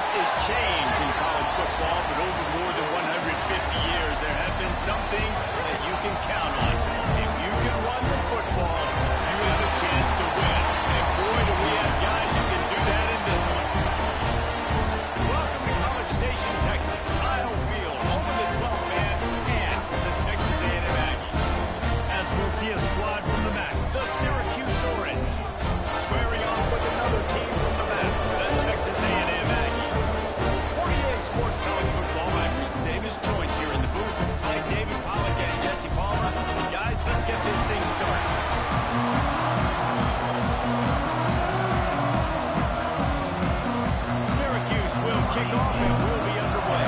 lot is change in college football, but over more than 150 years, there have been some things that you can count on. If you can run the football, you have a chance to win. And boy, do we have guys who can do that in this one. Welcome to College Station, Texas. Kyle Field, home of the 12th man, and the Texas A&M Aggies. As we'll see a squad from the MAC, the Syracuse Orange. Squaring off with another team from the MAC, the Texas A&M Aggies. 48 Sports College Football, I'm Reese Davis, joined here in the booth by David Pollack and Jesse Paula. Guys, let's get this thing started. Syracuse will kick off and we'll be underway.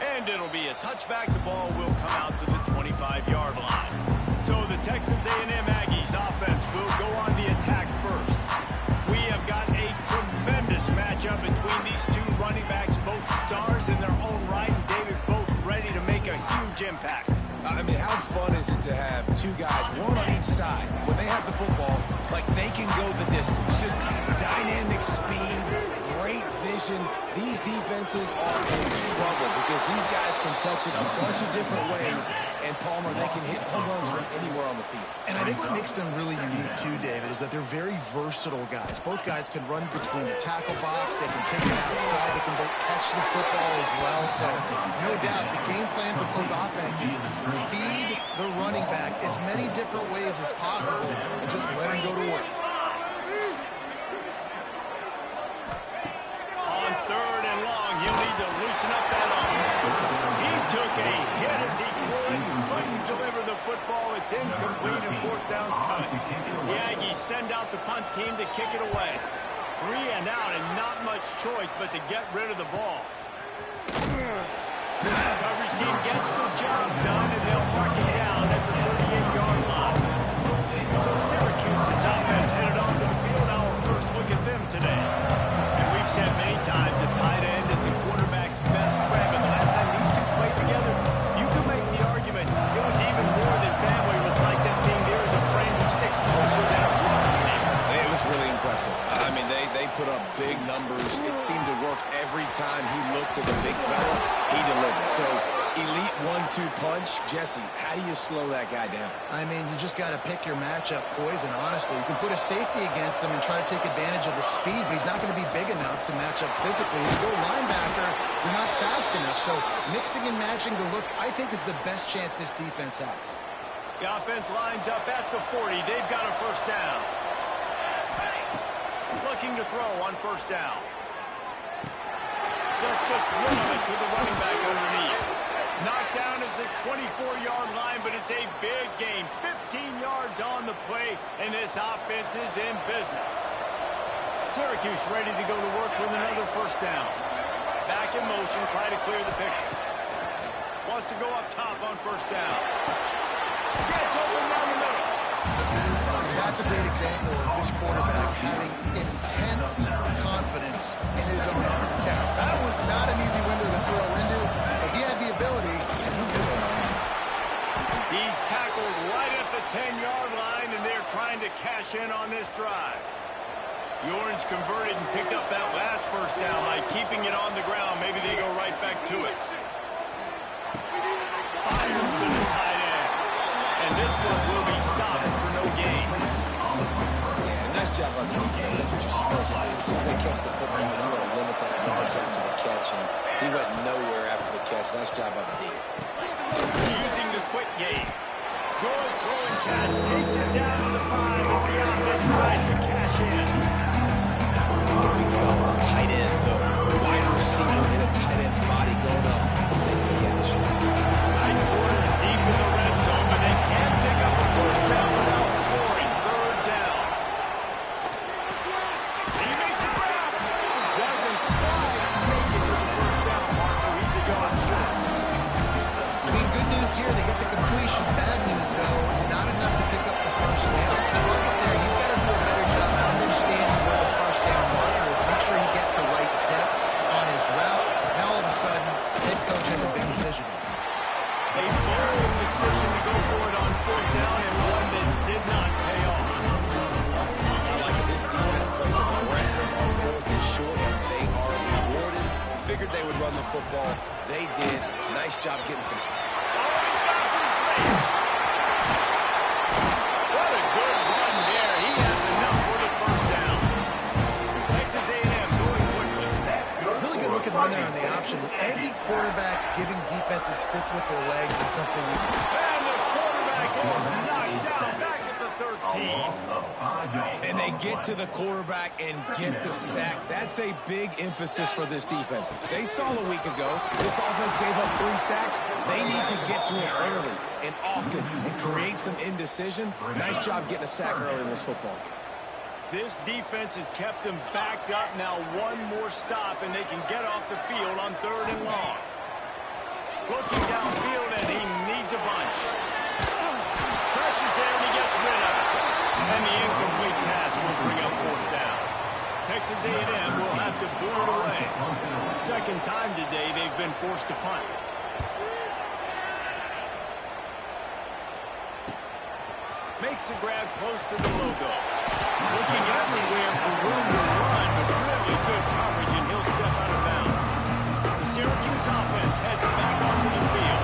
And it'll be a touchback. The ball will come out to the 25-yard line. So the Texas A&M Aggies offense will go on the attack first. We have got a tremendous matchup between these two running backs, both stars in their own right, and David, both ready to make a huge impact. I mean, how fun is it to have two guys, one on each side, when they have the football, like they can go the distance. Just dynamic speed, great vision. These defenses are in trouble because these guys can touch it a bunch of different ways, and Palmer, they can hit home runs from anywhere on the field. And I think what makes them really unique too, David, is that they're very versatile guys. Both guys can run between the tackle box, they can take it outside, they can both catch the football as well. So no doubt the game plan for both offenses, feed the running back as many different ways as possible and just let him go to work. On 3rd and long, he'll need to loosen up that arm. He took a hit as he couldn't deliver the football. It's incomplete and 4th down's coming. The Aggies send out the punt team to kick it away. 3 and out and not much choice but to get rid of the ball. The coverage team gets the job done, and they'll mark it down at the 38-yard line. So Syracuse's offense headed onto the field. Our first look at them today. And we've said many times a tight end is the quarterback's best friend. But the last time these two played together, you can make the argument it was even more than family. It was like that being there as a friend who sticks closer than a brother. It was really impressive. I mean, they put up big numbers. It seemed to work every time he looked to the big fella. He delivered. So, elite 1-2 punch. Jesse, how do you slow that guy down? I mean, you just got to pick your matchup poison, honestly. You can put a safety against him and try to take advantage of the speed, but he's not going to be big enough to match up physically. If you go linebacker, you're not fast enough. So, mixing and matching the looks, I think, is the best chance this defense has. The offense lines up at the 40. They've got a 1st down. Looking to throw on 1st down. Just gets rid of it to the running back underneath. Knocked down at the 24-yard line, but it's a big gain. 15 yards on the play, and this offense is in business. Syracuse ready to go to work with another 1st down. Back in motion, try to clear the picture. Wants to go up top on 1st down. Gets open down the middle. That's a great example of this quarterback having intense confidence in his own arm talent. That was not an easy window to throw into, but he had the ability, and he did it. He's tackled right at the 10-yard line, and they're trying to cash in on this drive. The Orange converted and picked up that last 1st down by keeping it on the ground. Maybe they go right back to it. Fires to the tight end. And this one will be stopped for no gain. Yeah, nice job on the defense. That's what you're supposed to do. As soon as they catch the football, you want to limit that yards after the catch. And he went nowhere after the catch. Nice job on the D. Using the quick game. Good throwing catch. Takes it down to the 5 as the offense tries to cash in. The big fella, the tight end, the wide receiver in a tight end's body going up, making the catch. 9 quarters deep in the red zone, but they can't pick up a 1st down without scoring. 3rd down. He makes a grab. Doesn't quite make it to the 1st down mark, so he's going short. I mean, good news here, they get the completion. Bad news, though, not enough to pick up the 1st down. Target there, he's got to do a better job understanding where the 1st down marker is. Make sure he gets the right depth on his route. Now, all of a sudden, head coach has a big decision. A bold decision to go for it on 4th down, and one that did not pay off. they would run the football. They did. Nice job getting some. Oh, he's got some space. What a good run there. He has enough for the first down. Texas A&M going quickly. Really good looking run there on the option. Aggie quarterbacks giving defenses fits with their legs is something we can. And the quarterback is knocked down back at the 13. And they get to the quarterback and get the sack. That's a big emphasis for this defense. They saw a week ago, this offense gave up 3 sacks. They need to get to it early and often and create some indecision. Nice job getting a sack early in this football game. This defense has kept them backed up. Now one more stop, and they can get off the field on 3rd and long. Looking downfield, and he needs a bunch. Pressure's there, and he gets rid of it. And the incomplete pass will bring up 4th down. Texas A&M will have to boot it away. Second time today they've been forced to punt. Makes the grab close to the logo. Looking everywhere for room to run, but really good coverage, and he'll step out of bounds. The Syracuse offense heads back onto the field.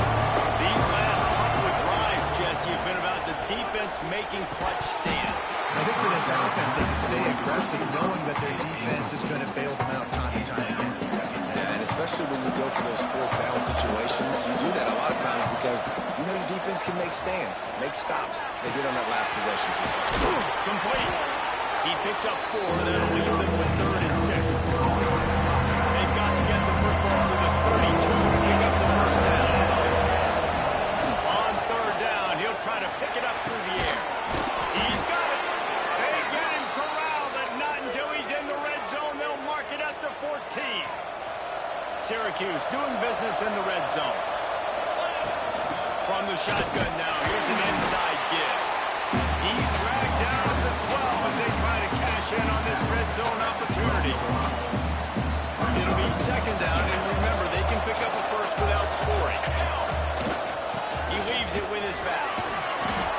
These last couple of drives, Jesse, have been about the defense making clutch stand. I think for this offense, they can stay aggressive knowing that their defense is going to bail them out time and time again. Yeah, and especially when you go for those 4th down situations, you do that a lot of times because you know your defense can make stands, make stops. They did on that last possession. Complete. He picks up 4, and that'll leave them with 3rd and 6. They've got to get the football to the 32 to pick up the first down. On 3rd down, he'll try to pick it up through the air. He's got it. They get him corralled, but not until he's in the red zone. They'll mark it at the 14. Syracuse doing business in the red zone. From the shotgun now, here's an inside give. He's dragged down at the 12 as they try to cash in on this red zone opportunity. It'll be 2nd down, and remember, they can pick up a first without scoring. He leaves it with his back.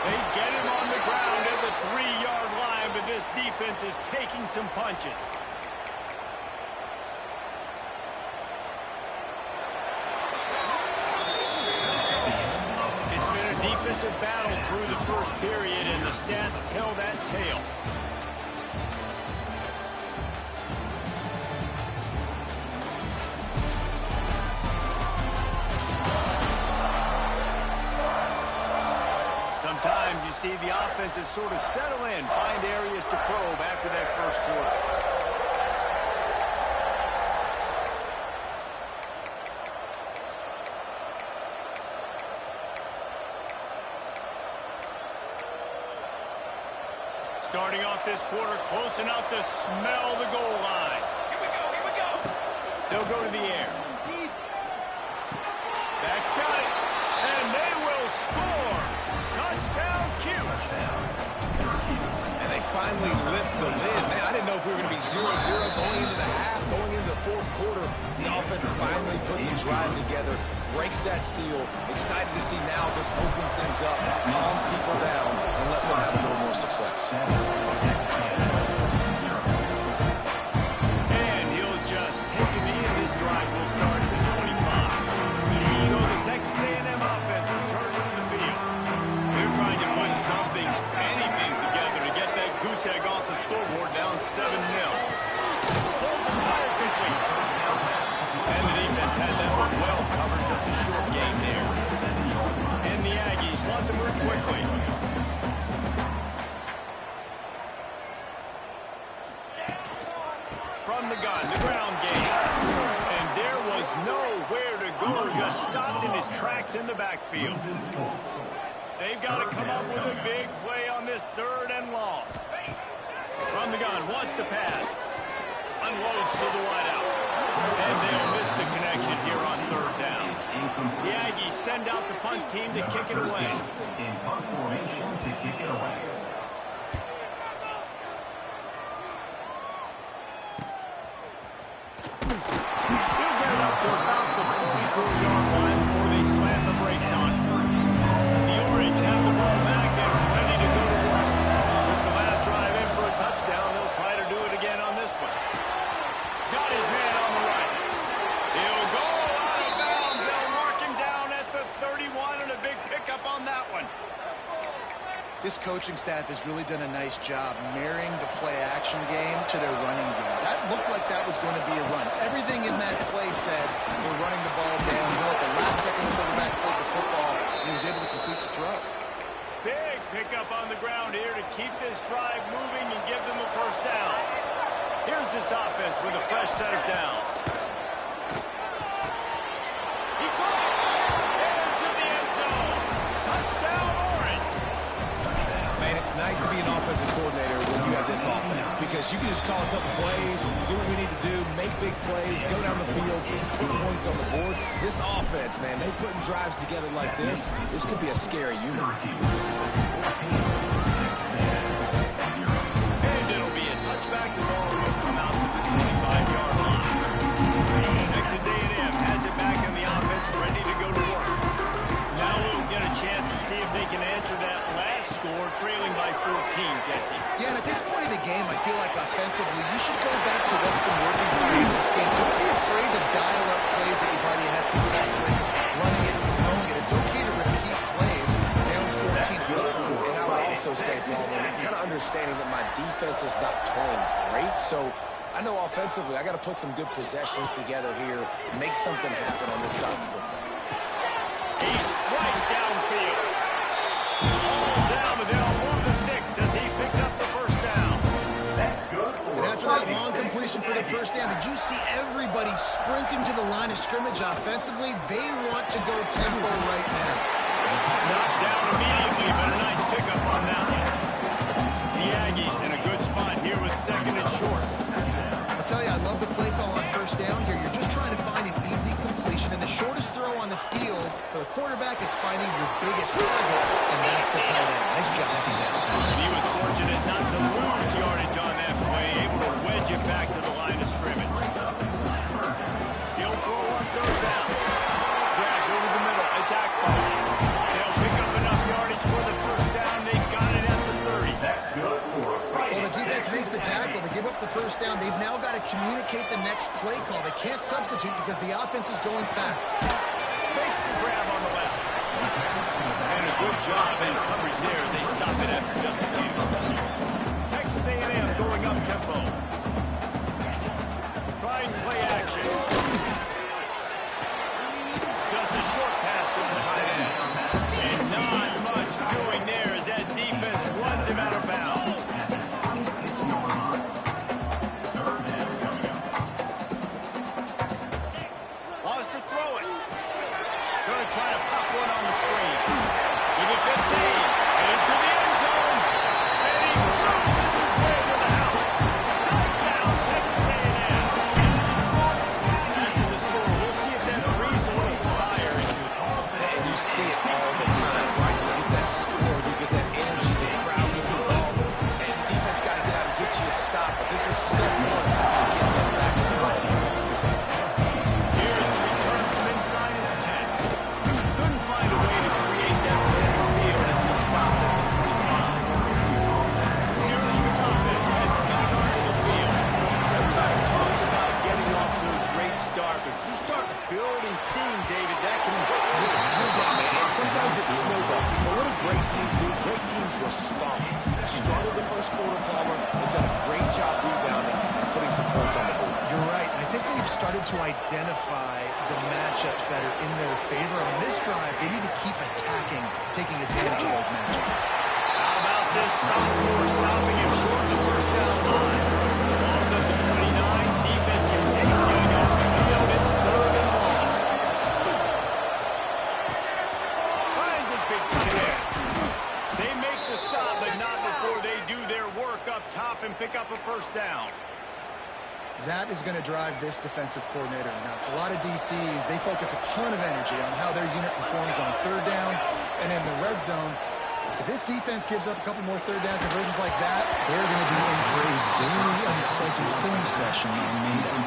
They get him on the ground at the 3-yard line, but this defense is taking some punches. It's been a defensive battle through the first period, and the stats tell that tale. Sometimes you see the offenses sort of settle in, find areas to probe after that first quarter. Starting off this quarter close enough to smell the goal line. Here we go. They'll go to the air. Back's got it. And they will score. Touchdown, Cuse. And they finally lift the lid. Man, I didn't know if we were going to be 0-0 going into the half, going into the 4th quarter. The offense finally puts a drive together, breaks that seal. Excited to see now this opens things up, calms people down, and lets them have a little more success. And he'll just take him in. This drive will start at the 25. So the Texas A&M offense returns to the field. They're trying to put something, anything together to get that goose egg off the scoreboard down 7-0. Pulls it higher complete. And the defense had that one well covered, just a short game there. And the Aggies want to move quickly. From the gun, the ground game. And there was nowhere to go, just stopped in his tracks in the backfield. They've got to come up with a big play on this 3rd and long. From the gun, wants to pass. Unloads to the wideout. And they'll miss the connection here on 3rd down. The Aggies send out the punt team to kick it away. In punt formation to kick it away. He'll get it up to about the 44-yard line before they slam the brakes on it. The Orange have the ball back and ready to go to work. With the last drive in for a touchdown, they'll try to do it again on this one. Got his man on the right. He'll go coaching staff has really done a nice job marrying the play-action game to their running game. That looked like that was going to be a run. Everything in that play said they're running the ball downhill. At the last second, the quarterback pulled the football, and he was able to complete the throw. Big pickup on the ground here to keep this drive moving and give them a first down. Here's this offense with a fresh set of downs. He caught it into the end zone. Touchdown, Orange. Man, it's nice to be an offensive coordinator when you have this offense because you can just call a couple plays, do what we need to do, make big plays, go down the field, put points on the board. This offense, man, they putting drives together like this could be a scary unit. And it'll be a touchback. The ball will come out to the 25-yard line. Texas A&M has it back in the offense, ready to go to work. Now we'll get a chance to see if they can answer that last score, trailing by 14, Jesse. Yeah, and at this point of the game, I feel like offensively, you should go back to what's been working for you in this game. Don't be afraid to dial up plays that you've already had success with, running it and throwing it. It's okay to repeat plays. Down 14 at this point. And I would also say, Palmer, kind of understanding that my defense is not playing great, so I know offensively I got to put some good possessions together here, make something happen on this side of the football. He strikes downfield. All down, but they'll move the sticks as he picks up the first down. And after that long completion for the first down, did you see everybody sprinting to the line of scrimmage offensively? They want to go tempo right now. Knocked down immediately, but a nice pickup on that one. The Aggies in a good spot here with second and short. I'll tell you, I love the play call on first down here. You're just trying to find an easy completion, and the shortest throw on the field for the quarterback is finding your biggest target, and that's the tight end. Nice job. And he was fortunate not to lose yardage on that play, able to wedge it back to the line of scrimmage. He'll throw on third down. Dragged over the middle. It's Akbar. They'll pick up enough yardage for the first down. They've got it at the 30. Well, the defense makes the tackle. They give up the first down. They've now got to communicate the next play call. They can't substitute because the offense is going fast. Makes the grab on the left. And a good job in coverage there. They stop it after just a few. Texas A&M going up tempo. Try and play action. Just a short pass to the tight end. And not much doing there as that defense runs him out of bounds. Lost to throw it. Going to try to pop one on the screen. Give it 15. Into the end zone. And he cruises his way to the house. Touchdown, Texas A&M. After the score, we'll see if that breathes a little fire into it. And you see it all the time, right? You get that score, you get that energy, the crowd gets involved, and the defense got to get out and get you a stop. But this was step one to get them back in the run. Here's the return from inside his 10. Couldn't find a way to create that open field as he stopped at the 25. Syracuse offense heads back onto the field. Everybody talks about getting off to a great start, but if you start building steam, David, that can do it. No doubt, man. And sometimes it's snowballs. But what do great teams do? Great teams respond. Struggled the first quarter, Palmer. They've done a great job rebounding and putting some points on the board. You're right. I think they've started to identify the matchups that are in their favor. On this drive, they need to keep attacking, taking advantage of those matchups. How about this sophomore stopping him short of the first down line? Ball's up to 29. Defense can taste getting off the field. It's third and long. Finds his big tight end. They make the stop, but not before they do their work up top and pick up a first down. That is going to drive this defensive coordinator nuts. A lot of DCs, they focus a ton of energy on how their unit performs on third down and in the red zone. If this defense gives up a couple more third down conversions like that, they're going to be in for a very unpleasant film session on Monday.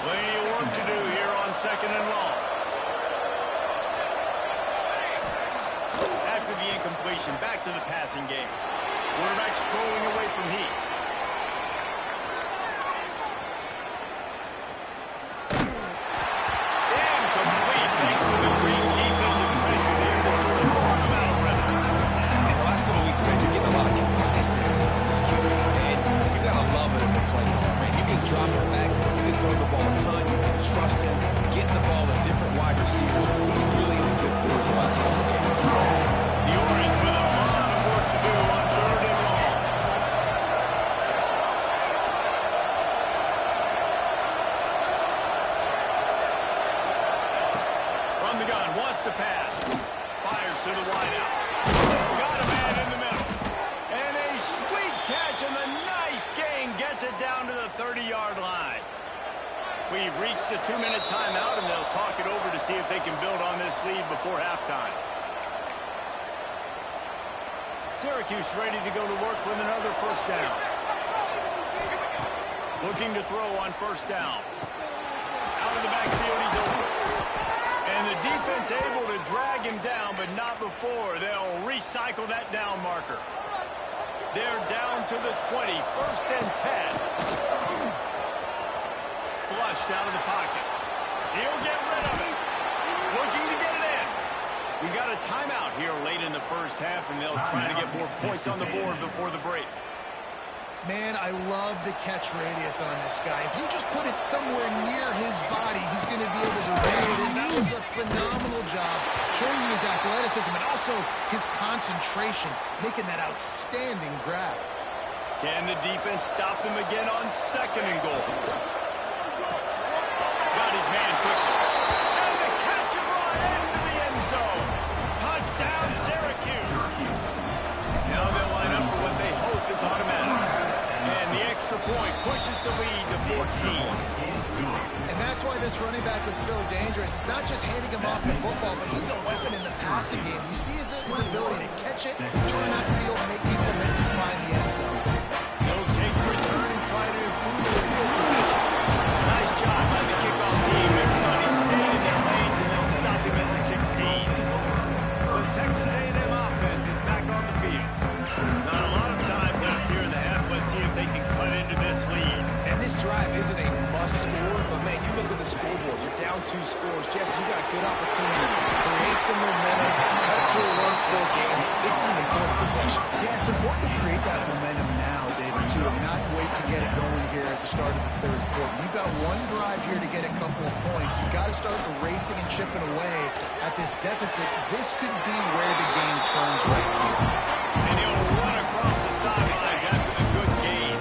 Plenty of work to do here on second and long. After the incompletion, back to the passing game. Quarterback strolling away from Heat. Incomplete thanks to the great defensive pressure there to sort of block him out rather. gets it down to the 30-yard line. We've reached the 2-minute timeout, and they'll talk it over to see if they can build on this lead before halftime. Syracuse ready to go to work with another first down. Looking to throw on first down. Out of the backfield, he's open. And the defense able to drag him down, but not before. They'll recycle that down marker. They're down to the 20, 1st and 10. Flushed out of the pocket. He'll get rid of it. Looking to get it in. We got a timeout here late in the first half, and they'll try to get more points on the board before the break. Man, I love the catch radius on this guy. If you just put it somewhere near his body, he's going to be able to reel it in. That was a phenomenal job, showing you his athleticism and also his concentration, making that outstanding grab. Can the defense stop them again on 2nd and goal? Got his man quickly. And the catch it right into the end zone. Touchdown, Syracuse. Now they'll line up for what they hope is automatic. And the extra point pushes the lead to 14. And that's why this running back is so dangerous. It's not just handing him off the football, but he's a weapon in the passing game. You see his ability to catch it, try not to be able to make people miss and find the end zone. They'll take the return and try to improve their field position. Nice job by the kickoff team. Everybody stayed in their lanes, and they'll stop him at the 16. The Texas A&M offense is back on the field. Not a lot of time left here in the half. Let's see if they can cut into this lead. And this drive isn't a must score, but man, you look at the scoreboard. You're down 2 scores. Jesse, you got a good opportunity to create some momentum, cut to a 1-score game. This is an important possession. Yeah, it's important to create that momentum now, David, too, and not wait to get it going here at the start of the 3rd quarter. You've got one drive here to get a couple of points. You've got to start erasing and chipping away at this deficit. This could be where the game turns right here. And he'll run across the sidelines after the good gain.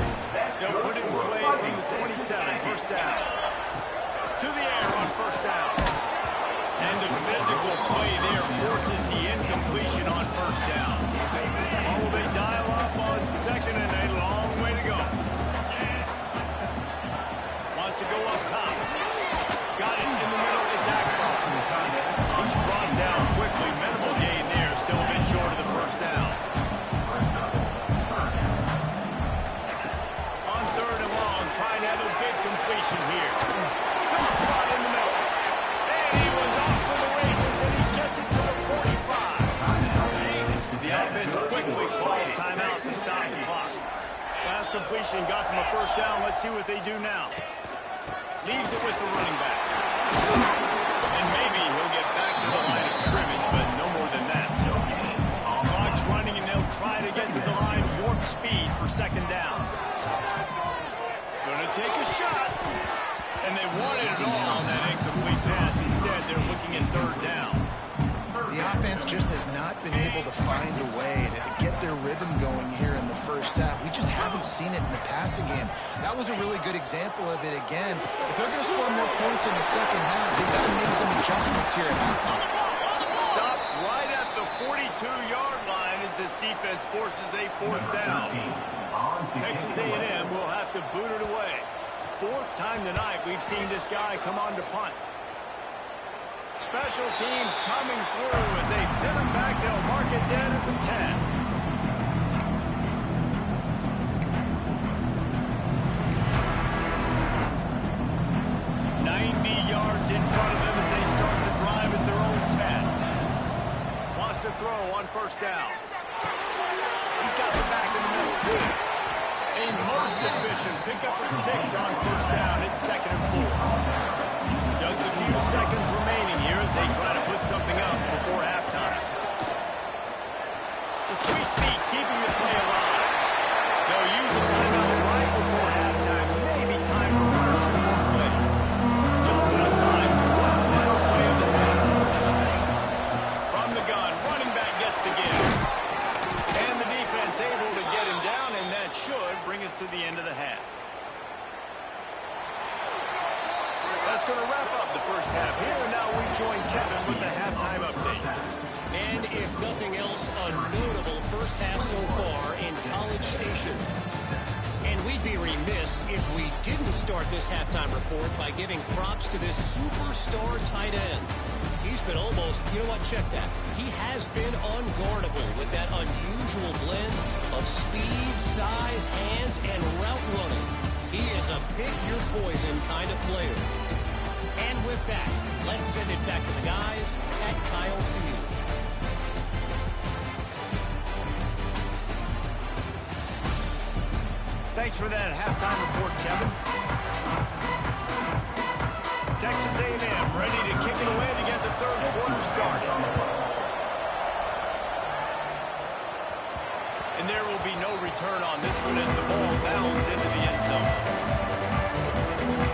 They'll put it in play from the 27, 1st down. To the air on 1st down. And the physical play there forces the incompletion on 1st down. Oh, they dial up on 2nd and a long way to go. Wants to go up top. Got it in the middle. It's Akbar. He's brought down quickly. Minimal gain there. Still a bit short of the 1st down. On 3rd and long, trying to have a big completion here. Some spot in the middle. And he was off to the races, and he gets it to the 45. The offense quickly calls timeout to stop the clock. Last completion got them a 1st down. Let's see what they do now. Leaves it with the running back. And maybe he'll get back to the line of scrimmage, but no more than that. Clock's running, and they'll try to get to the line warp speed for 2nd down. Gonna take a shot. And they wanted it all on that incomplete pass. Instead, they're looking at 3rd down. The offense just has not been able to find a way to get their rhythm going here in the 1st half. We just haven't seen it in the passing game. That was a really good example of it again. If they're going to score more points in the 2nd half, they've got to make some adjustments here at halftime. Stop right at the 42-yard line as this defense forces a 4th down. Texas A&M will have to boot it away. 4th time tonight we've seen this guy come on to punt. Special teams coming through as they pin him back. They'll mark it dead at the 10. Yards in front of them as they start the drive at their own 10. Wants to throw on 1st down. He's got the back in the middle. A most efficient pickup of 6 on 1st down. It's 2nd and 4. Just a few seconds remaining here as they try to put something up before halftime. The sweet feet keeping the play alive. They'll use a timeout right before halftime. Maybe time for 1 or 2 more plays. Just enough time for one final play of the half. From the gun, running back gets to give. And the defense able to get him down, and that should bring us to the end of the half. That's going to wrap up the 1st half here, and now we join Kevin with the halftime update. And if nothing else, a notable first half so far in College Station. And we'd be remiss if we didn't start this halftime report by giving props to this superstar tight end. He's been almost, you know what, check that. He has been unguardable with that unusual blend of speed, size, hands, and route running. He is a pick-your-poison kind of player. And with that, let's send it back to the guys at Kyle Field. Thanks for that halftime report, Kevin. Texas A&M ready to kick it away to get the third quarter started. And there will be no return on this one as the ball bounds into the end zone.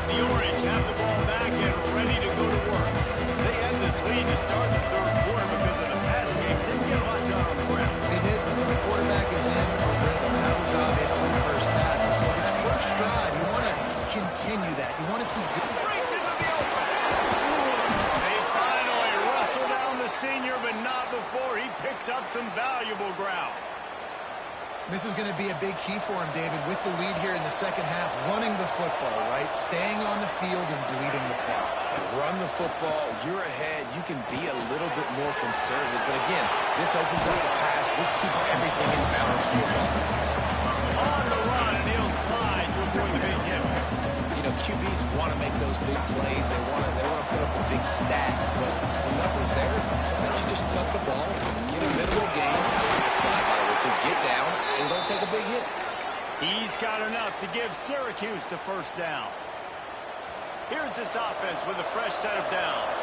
The Orange have the ball back and ready to go to work. They had this lead to start the third quarter because of the pass game. Didn't get a lot done on the ground. They did. The quarterback is in a rhythm. That was obvious in the first half. So his first drive, you want to continue that. You want to see good. Breaks into the open. They finally wrestle down the senior, but not before he picks up some valuable ground. This is going to be a big key for him, David, with the lead here in the second half, running the football, right? Staying on the field and bleeding the clock. Run the football, you're ahead, you can be a little bit more conservative. But again, this opens up the pass. This keeps everything in balance for this offense. On the run, and he'll slide to avoid the big hit. You know, QBs want to make those big plays. They want to put up the big stats. But when nothing's there, sometimes you just tuck the ball, get a middle game, slide by to get down, and don't take a big hit. He's got enough to give Syracuse the first down. Here's this offense with a fresh set of downs.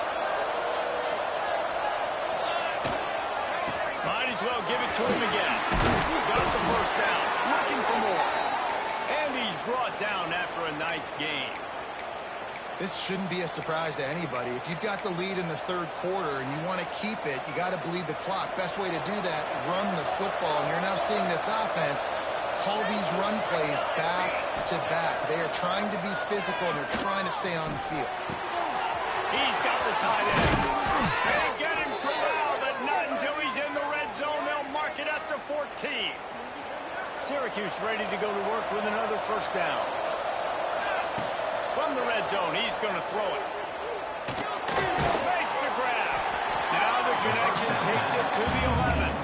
Might as well give it to him again. Got the first down. Looking for more. And he's brought down after a nice game. This shouldn't be a surprise to anybody. If you've got the lead in the third quarter and you want to keep it, you got to bleed the clock. Best way to do that, run the football. And you're now seeing this offense call these run plays back to back. They are trying to be physical, and they're trying to stay on the field. He's got the tight end. They get him corralled, but not until he's in the red zone. They'll mark it at the 14. Syracuse ready to go to work with another first down. From the red zone, he's going to throw it. Makes the grab. Now the connection takes it to the 11.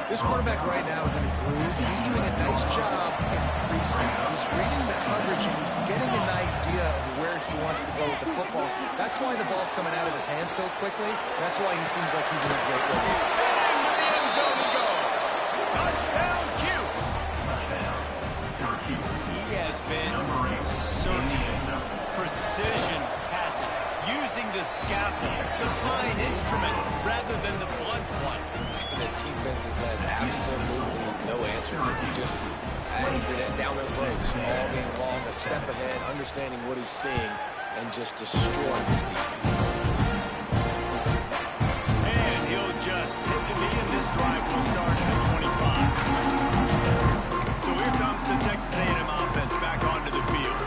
This quarterback right now is in a groove. He's doing a nice job in pre-snap. He's reading the coverage, and he's getting an idea of where he wants to go with the football. That's why the ball's coming out of his hands so quickly. That's why he seems like he's in a great way. Into the end zone he goes. Touchdown, Cuse. He has been searching, precision passes, using the scalpel, the fine instrument, rather than the blunt one. The defense has had absolutely no answer for him. Just he's been down their throats all game long, a step ahead, understanding what he's seeing, and just destroying his defense. And he'll just take a knee, and this drive will start at 25. So here comes the Texas A&M offense back onto the field.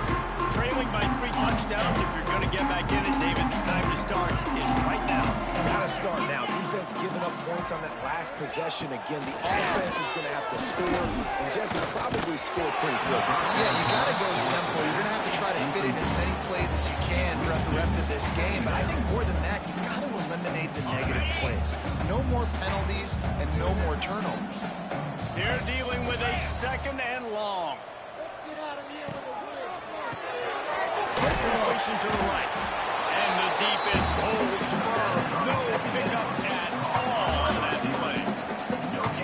Trailing by 3 touchdowns. If you're going to get back in it, David, the time to start is right now. Gotta start now. Defense giving up points on that last possession. Again, the offense is going to have to score, and Jesse probably score pretty quick. Yeah, you got to go tempo. You're going to have to try to fit in as many plays as you can throughout the rest of this game. But I think more than that, you've got to eliminate the negative plays. No more penalties and no more turnovers. They're dealing with a second and long. Let's get out of here with a win. Preparation to the right. And the defense holds firm. No pickup at all on that play.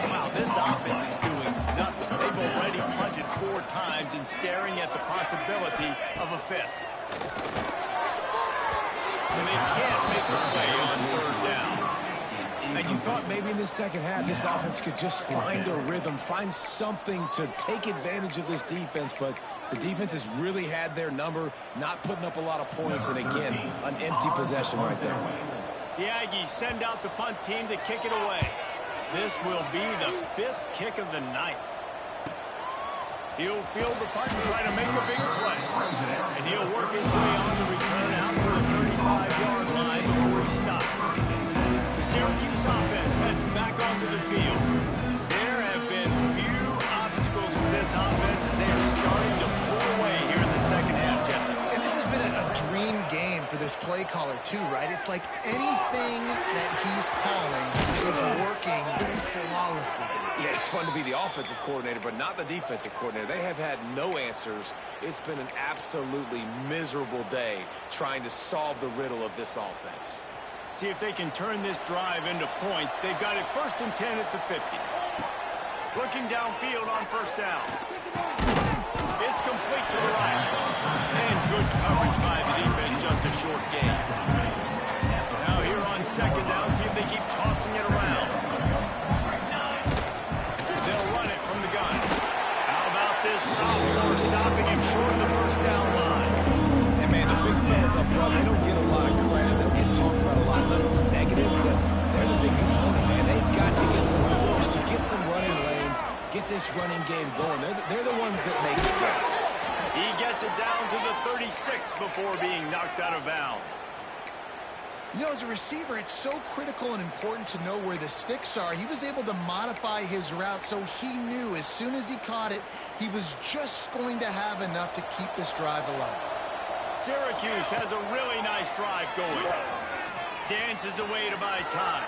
Wow, this offense is doing nothing. They've already punted 4 times and staring at the possibility of a 5th. And they can't make the play on 3rd down. And you thought maybe in the second half this offense could just find a rhythm, find something to take advantage of this defense, but the defense has really had their number, not putting up a lot of points, and again, an empty possession right there. The Aggies send out the punt team to kick it away. This will be the 5th kick of the night. He'll field the punt and try to make a big play. And he'll work his way on the return out to the 35-yard line before he stops. The Syracuse offense heads back onto the field. There have been few obstacles for this offense as they are starting to pull away here in the second half, Jesse. And this has been a dream game for this play caller too, right? It's like anything that he's calling is working flawlessly. Yeah, it's fun to be the offensive coordinator, but not the defensive coordinator. They have had no answers. It's been an absolutely miserable day trying to solve the riddle of this offense. See if they can turn this drive into points. They've got it 1st and 10 at the 50. Looking downfield on 1st down. It's complete to the right. And good coverage by the defense, just a short gain. Now here on 2nd down, see if they keep tossing it around. They'll run it from the gun. How about this sophomore stopping him short of the 1st down line? And man, the big fellas up front, they don't get a lot of credit. They'll get talked about a lot unless it's negative, but they're the big component, man. They've got to get some push, to get some running lanes, get this running game going. They're the ones that make it go. He gets it down to the 36 before being knocked out of bounds. You know, as a receiver, it's so critical and important to know where the sticks are. He was able to modify his route, so he knew as soon as he caught it, he was just going to have enough to keep this drive alive. Syracuse has a really nice drive going. Dances away to buy time.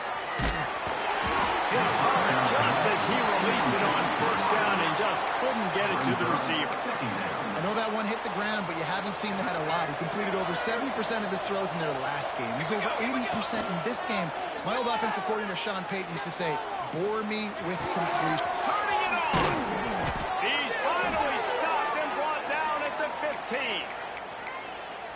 Hit hard just as he released it on 1st down and just couldn't get it to the receiver. I know that one hit the ground, but you haven't seen that a lot. He completed over 70% of his throws in their last game. He's over 80% in this game. My old offensive coordinator, Sean Payton, used to say, bore me with completion. Turning it on! He's finally stopped and brought down at the 15.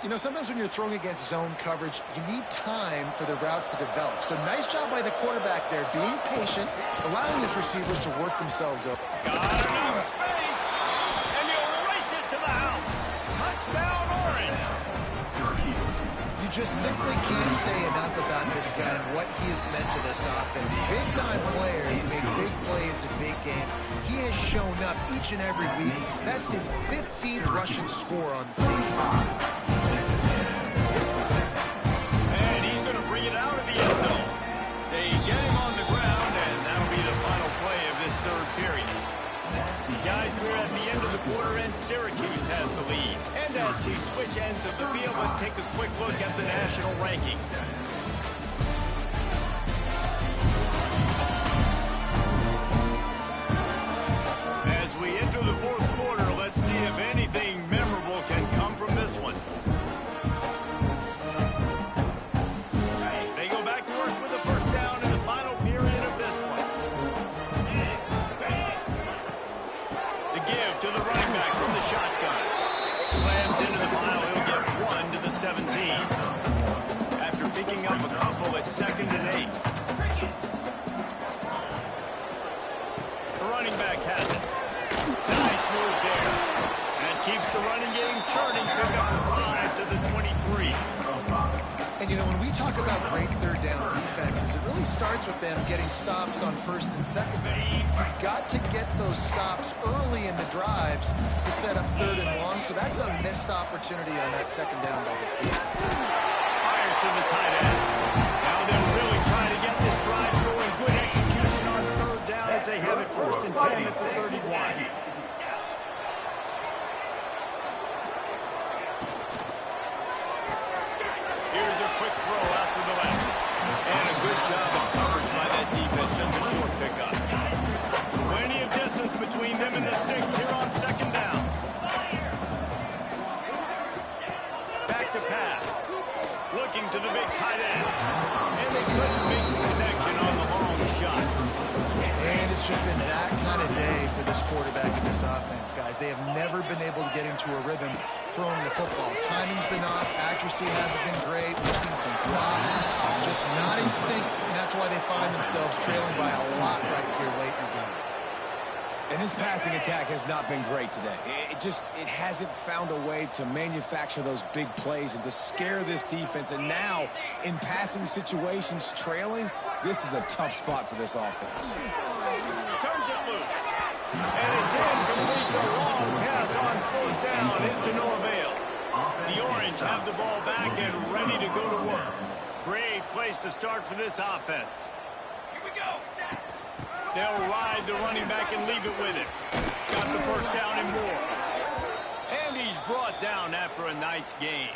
You know, sometimes when you're throwing against zone coverage, you need time for the routes to develop. So nice job by the quarterback there, being patient, allowing his receivers to work themselves up. Got enough space, and he'll race it to the house. Touchdown, Orange. You just simply can't say enough about this guy and what he has meant to this offense. Big-time players make big plays in big games. He has shown up each and every week. That's his 15th rushing score on the season. And he's going to bring it out of the end zone. They get him on the ground, and that'll be the final play of this 3rd period. Guys, we're at the end of the quarter, and Syracuse has the lead. And as we switch ends of the field, let's take a quick look at the national rankings. As we enter the 4th quarter, let's see if anything memorable can come from this one. They go back to work with the 1st down in the final period of this one. The give to the running back from the shotgun. Slams into the pile. He'll get 1 to the 17. After picking up a couple at 2nd and 8. The running back has it. Nice move there. And keeps the running game churning. Pick up the 5 to the 23. And, you know, when we talk about great 3rd down defenses, it really starts with them getting stops on 1st and 2nd down. You've got to get those stops early in the drives to set up 3rd and long, so that's a missed opportunity on that 2nd down by this team. Fires to the tight end. Now they'll really try to get this drive going. Good execution on 3rd down as they have it 1st and 10 at the 31. Here's a quick throw out to the left. And a good job of coverage by that defense. Just a short pickup. Plenty of distance between them and the sticks here on 2nd down. Back to pass. Looking to the big tight end. And they couldn't make the connection on the long shot. And it's just been that kind of day for this quarterback and this offense, guys. They have never been able to get into a rhythm throwing the football. Timing's been off. Accuracy hasn't been great. We've seen some drops. Just not in sync, and that's why they find themselves trailing by a lot right here late in the game. And this passing attack has not been great today. It hasn't found a way to manufacture those big plays and to scare this defense. And now, in passing situations, trailing, this is a tough spot for this offense. Turns it loose. And it's incomplete. The long pass on 4th down is to no avail. The Orange have the ball back and ready to go to work. Great play place to start for this offense. Here we go. They'll ride the running back and leave it with him. Got the first down and more. And he's brought down after a nice game.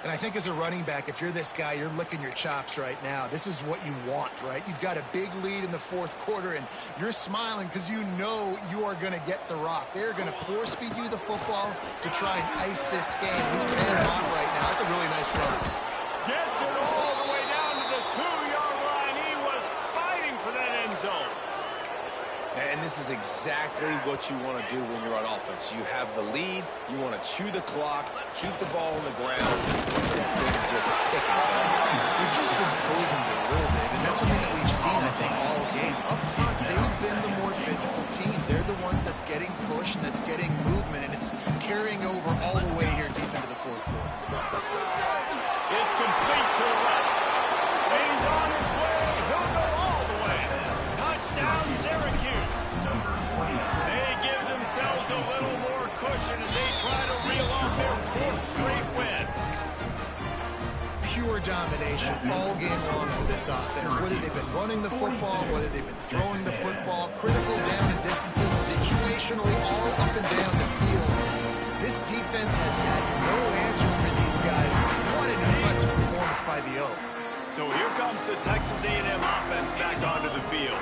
And I think as a running back, if you're this guy, you're licking your chops right now. This is what you want, right? You've got a big lead in the fourth quarter, and you're smiling because you know you are going to get the rock. They're going to force-feed you the football to try and ice this game. He's paying off right now. That's a really nice run. Gets it all the way down to the 2-yard line. He was fighting for that end zone. And this is exactly what you want to do when you're on offense. You have the lead, you want to chew the clock, keep the ball on the ground, and just ticking down. They're just imposing the rule, David, and that's something that we've seen, I think, all game. Up front, they've been the more physical team. They're the ones that's getting pushed and that's getting movement, and it's carrying over all the way here deep into the fourth quarter. It's complete to the left. And he's on his way. He'll go all the way. Touchdown, Syracuse. They give themselves a little more cushion as they try to reel off their fourth straight win. Pure domination all game long for this offense. Whether they've been running the football, whether they've been throwing the football, critical down and distances, situationally all up and down the field. This defense has had no answer for these guys. What an impressive performance by the O. So here comes the Texas A&M offense back onto the field.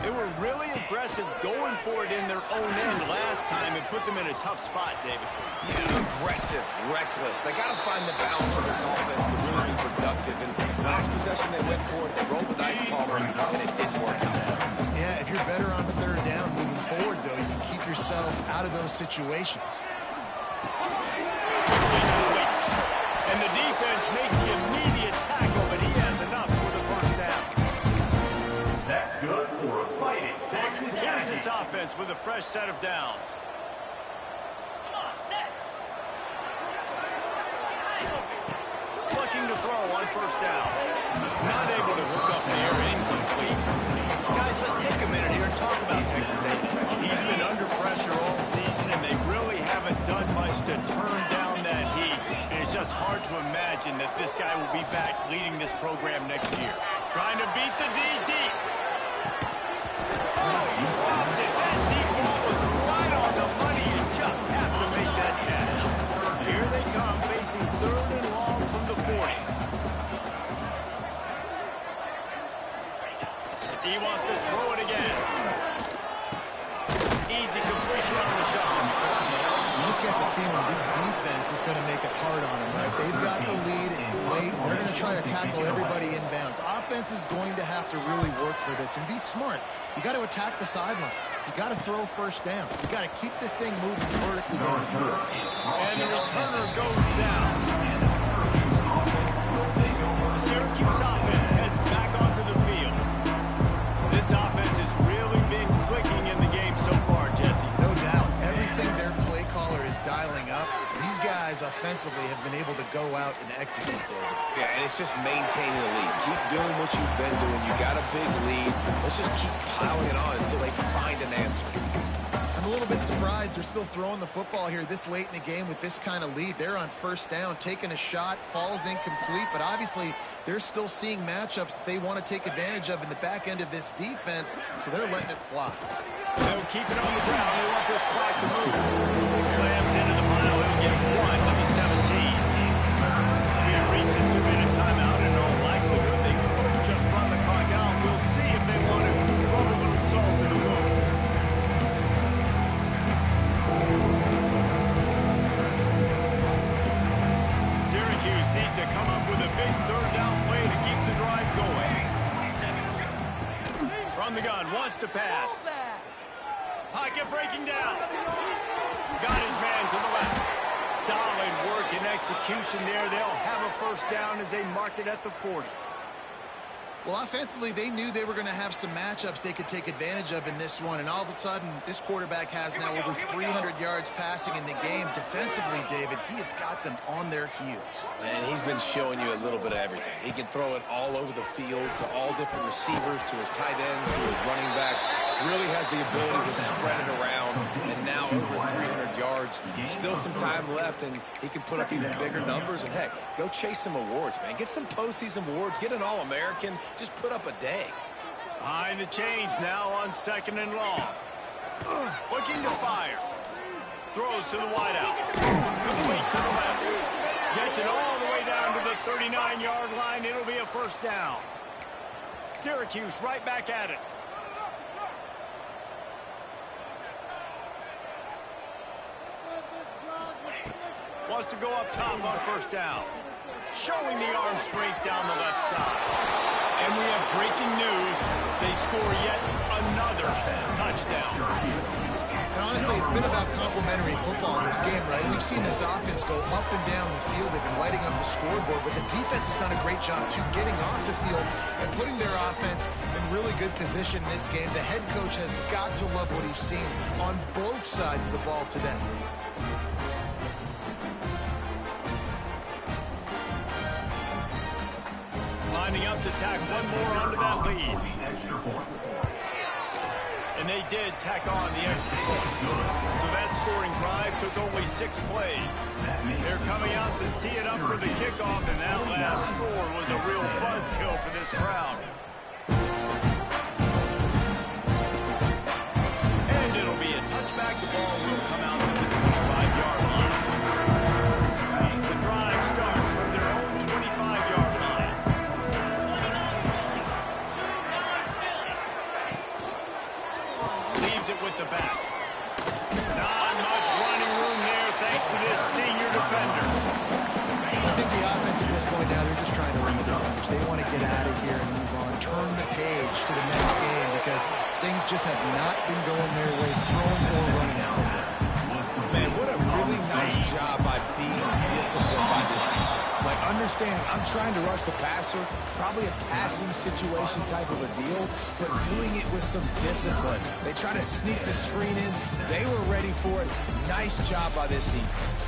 They were really aggressive going for it in their own end last time and put them in a tough spot, David. Yeah, aggressive, reckless. They got to find the balance for this offense to really be productive. And last possession they went for it, they rolled the dice, Palmer, and it didn't work out for them. Yeah, if you're better on third down moving forward, though, you can keep yourself out of those situations. And the defense makes the immediate tackle, but he has enough for the first down. That's good for a fighting Texas. Here's this offense with a fresh set of downs. Looking to throw on first down. Not able to hook up there, incomplete. Guys, let's take a minute here and talk about Texas A&M. He's been under pressure all season, and they really haven't done much to turn down that heat. And it's just hard to imagine that this guy will be back leading this program next year. Trying to beat the D deep. Oh, he dropped it. That deep ball was right on the money. You just have to make that catch. Here they come, facing third and long from the 40. He wants to throw it again. Easy completion on the shot. You just get the feeling this defense is going to make it hard on them, right? They've got the lead, it's late, and they're going to try to tackle everybody inbounds. Offense is going to have to really work for this and be smart. You got to attack the sidelines. You got to throw first down. You got to keep this thing moving vertically down the field. And the returner goes down. The Syracuse offense heads back onto the field. This offense has really been clicking in the game so far, Jesse. No doubt. Everything their play caller is dialing up. These guys offensively have been able to go out and execute, David. Yeah, and it's just maintaining the lead. Keep doing what you've been doing. You got a big lead. Let's just keep piling it on until they find an answer. I'm a little bit surprised they're still throwing the football here this late in the game with this kind of lead. They're on first down, taking a shot, falls incomplete, but obviously they're still seeing matchups that they want to take advantage of in the back end of this defense, so they're letting it fly. They'll keep it on the ground. They want this clock to move. Slams into the pile. He'll get one to the 17. We have reached the 2-minute timeout. In all likelihood, they could just run the clock out. We'll see if they want to throw a little salt to the wound. Syracuse needs to come up with a big third down play to keep the drive going. From the gun, wants to pass. Pocket breaking down. Got his man to the left. Solid work and execution there. They'll have a first down as they mark it at the 40. Well, offensively, they knew they were going to have some matchups they could take advantage of in this one, and all of a sudden, this quarterback has now over 300 yards passing in the game. Defensively, David, he has got them on their heels. And he's been showing you a little bit of everything. He can throw it all over the field to all different receivers, to his tight ends, to his running backs. Really has the ability to spread it around, and now over 300 yards. Still some time left, and he can put up even bigger numbers. And, heck, go chase some awards, man. Get some postseason awards. Get an All-American. Just put up a day. Behind the chains now on 2nd and long. Looking to fire. Throws to the wideout. Complete to the left. Gets it all the way down to the 39-yard line. It'll be a first down. Syracuse right back at it. Wants to go up top on first down. Showing the arm strength down the left side. And we have breaking news. They score yet another touchdown. And honestly, it's been about complementary football in this game, right? We've seen this offense go up and down the field. They've been lighting up the scoreboard, but the defense has done a great job, too, getting off the field and putting their offense in really good position in this game. The head coach has got to love what he's seen on both sides of the ball today. Lining up to tack one more onto that lead. And they did tack on the extra point. So that scoring drive took only 6 plays. They're coming out to tee it up for the kickoff, and that last score was a real buzzkill for this crowd. And it'll be a touchback. The ball will come out to the 25-yard line. The drive starts from their own 25-yard line. Leaves it with the back. Not much running room there thanks to this senior defender. I think the offense at this point now, they're just trying to limit their damage. They want to get out of here and move on, turn the page to the next game because things just have not been going their way, throwing or running football. Man, what a really nice job by being disciplined by this defense. Like, understand, I'm trying to rush the passer, probably a passing situation type of a deal, but doing it with some discipline. They try to sneak the screen in. They were ready for it. Nice job by this defense.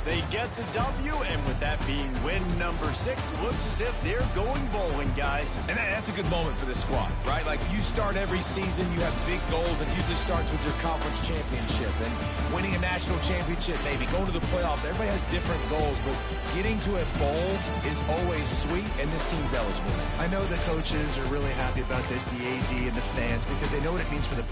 They get the W, and with that being win number 6, looks as if they're going bowling, guys. And that's a good moment for this squad, right? Like, you start every season, you have big goals, and usually starts with your conference championship and winning a national championship, maybe going to the playoffs. Everybody has different goals, but getting to a bowl is always sweet, and this team's eligible. I know the coaches are really happy about this, the AD and the fans, because they know what it means for the